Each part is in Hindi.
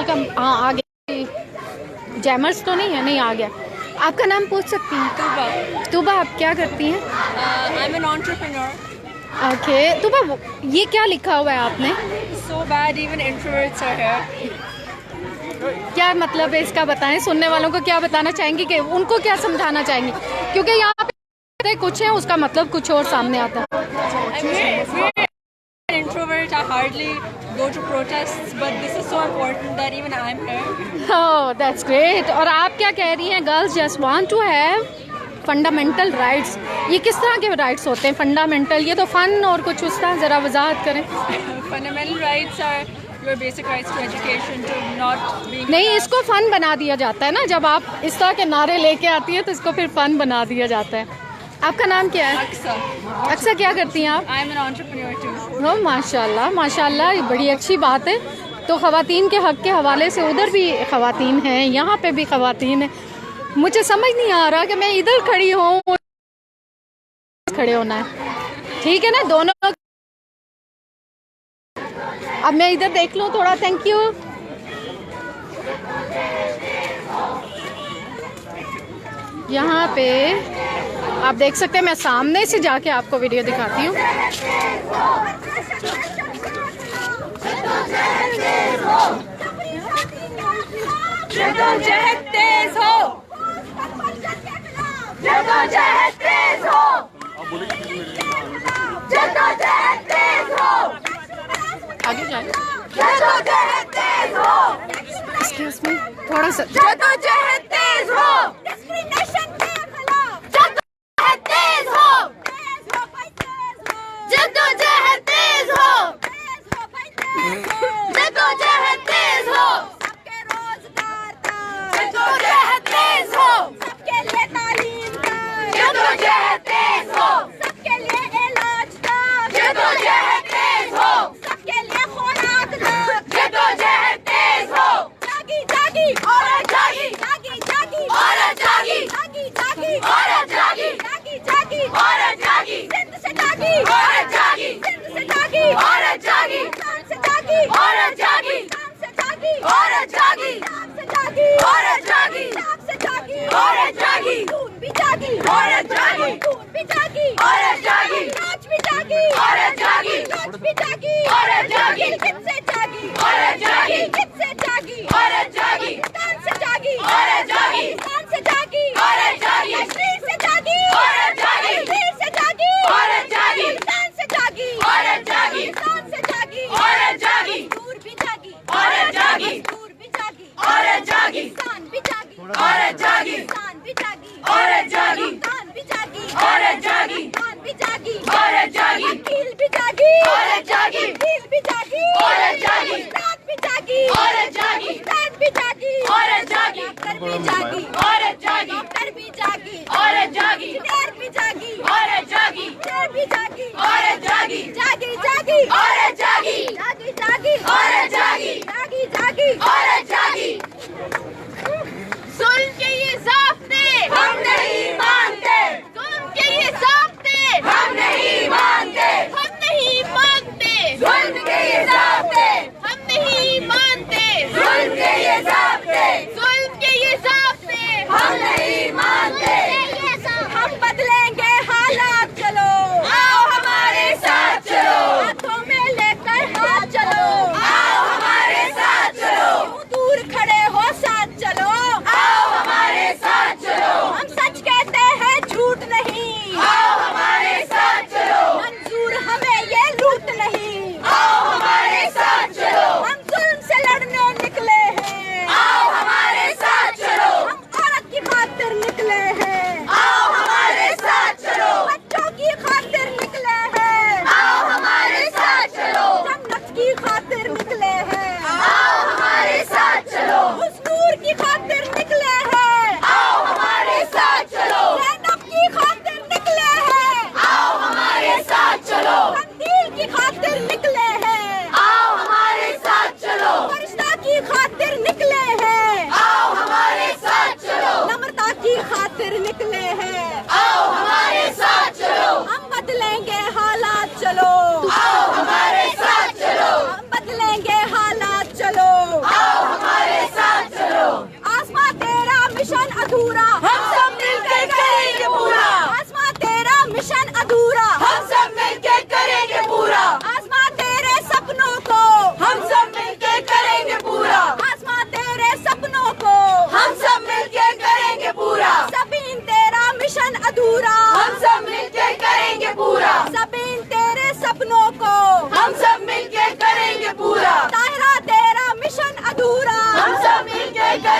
कम, हाँ आ गया। जैमर्स तो नहीं है? नहीं आ गया। आपका नाम पूछ सकती हैं? तुबा। तुबा, आप क्या करती हैं? I am an entrepreneur. Okay Tuba, ये क्या लिखा हुआ है आपने? So bad even introverts are here. क्या मतलब है इसका, बताएं। सुनने वालों को क्या बताना चाहेंगी, कि उनको क्या समझाना चाहेंगी? क्योंकि यहाँ पे कुछ है, उसका मतलब कुछ और सामने आता है। Introvert, I hardly go to protests, but this is so important that even I'm here. Oh, that's great. और आप क्या कह रही हैं? Girls just want to have fundamental rights. ये किस तरह के राइट्स होते हैं फंडामेंटल? ये तो फन और कुछ उस तरह, ज़रा वजाहत करें। Fundamental rights are your basic rights to education, to not being. नहीं, इसको फन बना दिया जाता है ना, जब आप इस तरह के नारे लेके आती हैं तो इसको फिर फन बना दिया जाता है। आपका नाम क्या है? Aksa. अक्सर क्या करती हैं आप? I am an entrepreneur too. हो माशाल्लाह माशाल्लाह, ये बड़ी अच्छी बात है। तो ख़वातीन के हक़ के हवाले से उधर भी ख़वातीन हैं, यहाँ पे भी ख़वातीन हैं। मुझे समझ नहीं आ रहा कि मैं इधर खड़ी हूँ, खड़े होना है, ठीक है ना दोनों। अब मैं इधर देख लूँ थोड़ा, थैंक यू। यहाँ पे आप देख सकते हैं, मैं सामने से जाके आपको वीडियो दिखाती हूँ। जदोजहद तेज हो, जदोजहद तेज हो, जदोजहद तेज हो, आगे जाए, जदोजहद तेज हो, एक्सक्यूज मी थोड़ा सा। जदोजहद तेज हो, डिस्क्रिमिनेशन के खिलाफ जदोजहद तेज हो, जदोजहद तेज हो, जदोजहद तेज हो, सबके रोजगार का जदोजहद तेज हो, सबके लिए तालीम का जदोजहद तेज हो, सबके लिए इलाज का जदोजहद तेज हो, सबके लिए खुराक का जदोजहद तेज हो, जागी जागी औरत जागी, जागी जागी औरत जागी, जागी जागी औरत जागी, जागी जागी औरत जागी, जिंद से जागी औरत जागी, जिंद से जागी औरत जागी, जान से जागी औरत जागी, जान से जागी औरत जागी, जान से जागी औरत जागी, जान से जागी औरत जागी, खून भी जागी औरत जागी, खून भी जागी औरत जागी, नाच भी जागी औरत जागी, नाच भी जागी औरत जागी, किससे जागी औरत जागी, किससे जागी औरत जागी, कान से जागी औरत जागी, कान से जागी औरत जागी, शरीर से जागी औरत जागी, शरीर से जागी औरत जागी, कान से जागी औरत जागी, कान से जागी औरत जागी, दूर भी जागी औरत जागी, दूर भी जागी औरत जागी, कान भी जागी औरत जागी, कान भी जागी औरत जागी, कान भी जागी औरत जागी, कान भी जागी औरत जागी, कील भी जागी औरत जागी, कील भी जागी औरत जागी, रात भी जागी औरत जागी, रात भी जागी औरत जागी, डॉक्टर भी जागी औरत जागी, डॉक्टर भी जागी औरत जागी, इंजीनियर भी जागी औरत जागी, इंजीनियर भी जागी औरत जागी, जागी जागी औरत जागी, जागी जागी औरत जागी, जागी जागी औरत जागी। सुन के ये ज़ाब्ते हम नहीं मानते, सुन के ये ज़ाब्ते हम नहीं मानते, हम नहीं मानते, सुन के ये ज़ाब्ते हम नहीं मानते, सुन के ये ज़ाब्ते, सुन के ये ज़ाब्ते हम नहीं मानते, हम बदलेंगे हालात, चलो आओ हमारे साथ चलो, हाथों में लेकर हाथ चलो, आओ हमारे साथ चलो,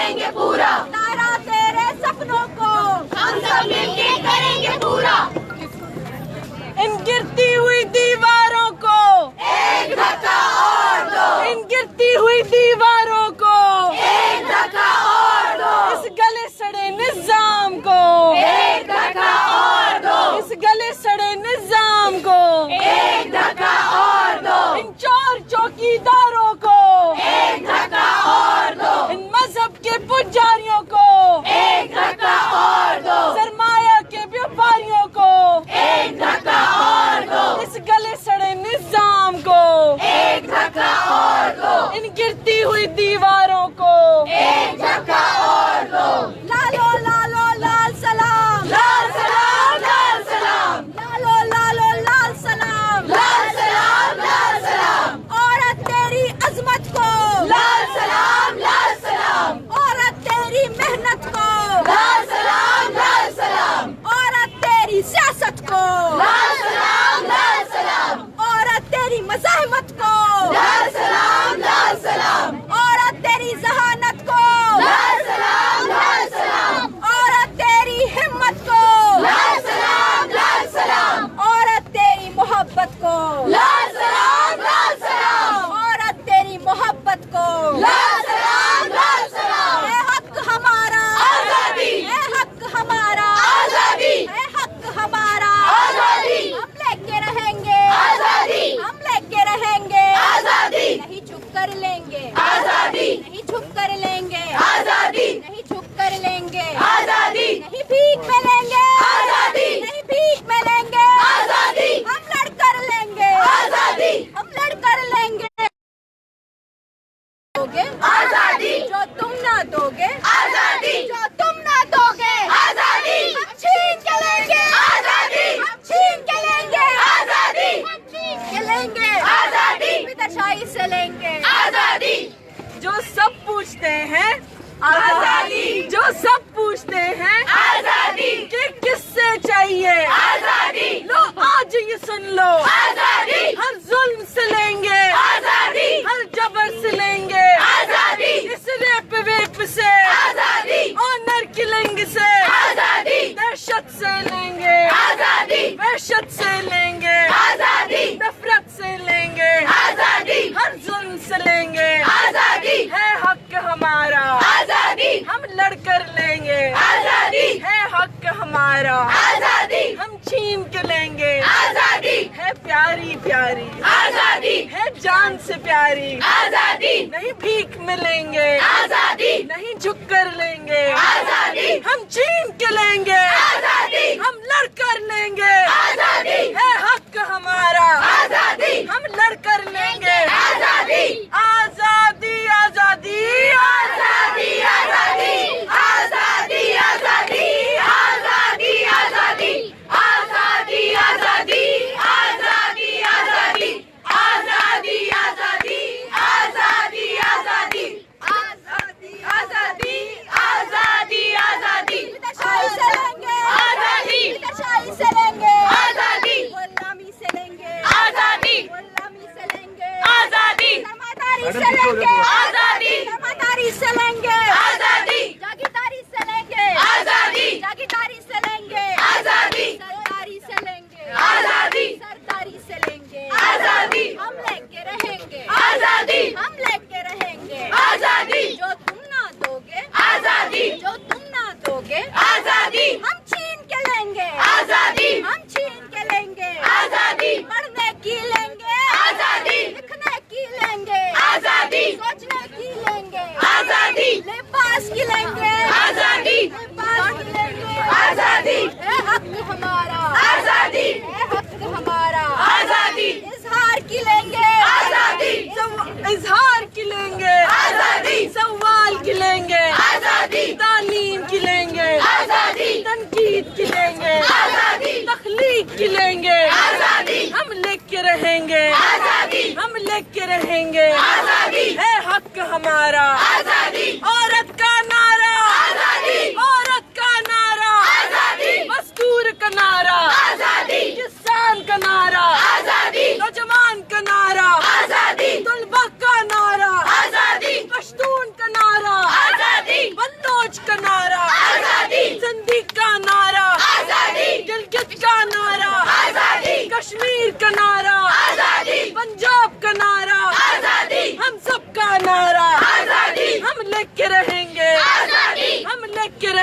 करेंगे पूरा, तारा तेरे सपनों को हम सब मिलके करेंगे पूरा। इन गिरती हुई दीवारों को एक धक्का और दो, इन गिरती हुई दीवारों को एक धक्का और दो, इस गले सड़े निजाम को एक धक्का और दो, इस गले सड़े निजाम को एक धक्का और दो, इन चोर चौकीदारों को एक धक्का और दो, इन मजहब के पुजारियों को एक धक्का और दो, सरमाया के व्यापारियों को एक धक्का और दो, इस गले सड़े निजाम को एक धक्का और दो, इन गिरती हुई दीवारों को एक धक्का और दो। लालो लालो लाल सलाम, लाल सलाम, लाल सलाम, लालो लालो लाल सलाम, लाल सलाम, लाल सलाम। औरत तेरी अजमत को लाल सलाम, लाल सलाम। औरत तेरी मेहनत को लाल सलाम, लाल सलाम। औरत तेरी सियासत को लाल सलाम, लाल सलाम। औरत तेरी मज़ाहिमत को लाल सलाम, लाल सलाम। औरत तेरी जहानत को लाल सलाम, लाल सलाम। औरत तेरी हिम्मत को लाल सलाम, लाल सलाम। औरत तेरी मोहब्बत को लाल सलाम, लाल सलाम। औरत तेरी मोहब्बत को लाल सलाम, लाल सलाम। है हक हमारा आजादी, है हक हमारा आजादी, है हक हमारा आजादी। हम लेके रहेंगे आजादी, हम लेके रहेंगे आजादी। नहीं झुक कर लेंगे आजादी, नहीं झुक कर लेंगे आजादी, नहीं झुक कर लेंगे आजादी। नहीं भीख में लेंगे आजादी, नहीं भीख में लेंगे आजादी। हम लड़ कर लेंगे आजादी, हम लड़ कर लेंगे। दोगे आजादी, जो तुम ना दोगे आजादी, जो तुम ना दोगे आजादी। हम छीन के लेंगे आजादी, हम छीन के लेंगे आजादी, हम छीन के लेंगे आजादी। विदशाही से लेंगे आजादी। जो सब पूछते हैं आजादी, जो सब पूछते हैं आजादी, कि किससे चाहिए आजादी। लो आज ये सुन लो आजादी, हर जुल्म से लेंगे आजादी, हर जबर से लेंगे आजादी। इस रेप वेप से आजादी, ऑनर किलिंग से आजादी, दहशत से लेंगे आजादी, वहशत से लेंगे आजादी, नफरत से लेंगे आजादी, हर जुल्म से लेंगे आजादी, है हक हमारा आजादी, हम लड़ कर लेंगे आजादी, है हक हमारा आजादी, हम छीन के लेंगे आजादी, है प्यारी प्यारी आजादी, है जान से प्यारी आजादी, नहीं भीख में लेंगे आजादी, नहीं झुक कर लेंगे आजादी, हम छीन के लेंगे आजादी, हम लड़ कर लेंगे आजादी, है हक हमारा आजादी, हम लड़ कर लेंगे आजादी, आजादी आजादी आजादी, आजादी, आजादी, आजादी, आजादी, आजादी, आजादी, आजादी, आजादी, आजादी, आजादी, आजादी, आजादी, आजादी, आजादी, आजादी, आजादी, आजादी। विदशाही से लेंगे आजादी, विदशाही से लेंगे आजादी, गुलामी से लेंगे आजादी, गुलामी से लेंगे आजादी, सरमादारी से लेंगे आजादी, सरमादारी से लेंगे आजादी, जागीरदारी से लेंगे आजादी, जागीरदारी से लेंगे आजादी, सरदारी से लेंगे आजादी, सरदारी से लेंगे आजादी। हम लेके रहेंगे आजादी, हम लेके रहेंगे आजादी। जो तुम ना दोगे आजादी, जो तुम ना दोगे आजादी, हम छीन के लेंगे आजादी, हम छीन के लेंगे आजादी। पढ़ने की लेंगे आजादी, लिखने की लेंगे आजादी, सोचने की लेंगे आजादी, लिबास की लेंगे आजादी, लिबास की लेंगे आजादी। है हक हमारा आजादी, है हक हमारा आजादी। इजहार की लेंगे आजादी, इजहार की लेंगे आजादी, सवाल की लेंगे आजादी, तालीम की लेंगे आजादी, तनकीद की लेंगे आजादी, तखलीक की लेंगे आजादी, हम लेके रहेंगे आजादी, हम लेके रहेंगे आजादी, है हक हमारा आजादी, औरत का नारा आजादी, औरत का नारा आजादी, मजदूर का नारा आजादी, किसान का नारा आजादी, नौजवान का नारा आजादी, तुलबा का नारा आजादी, पश्तून का नारा आजादी,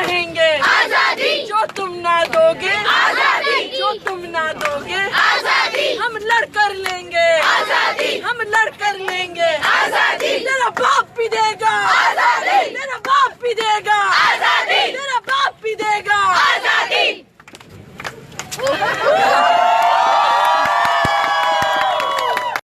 रहेंगे आजादी जो तुम ना दोगे, आजादी जो तुम ना दोगे आजादी हम लड़ कर लेंगे, आजादी हम लड़ कर लेंगे, आजादी तेरा बाप भी देगा।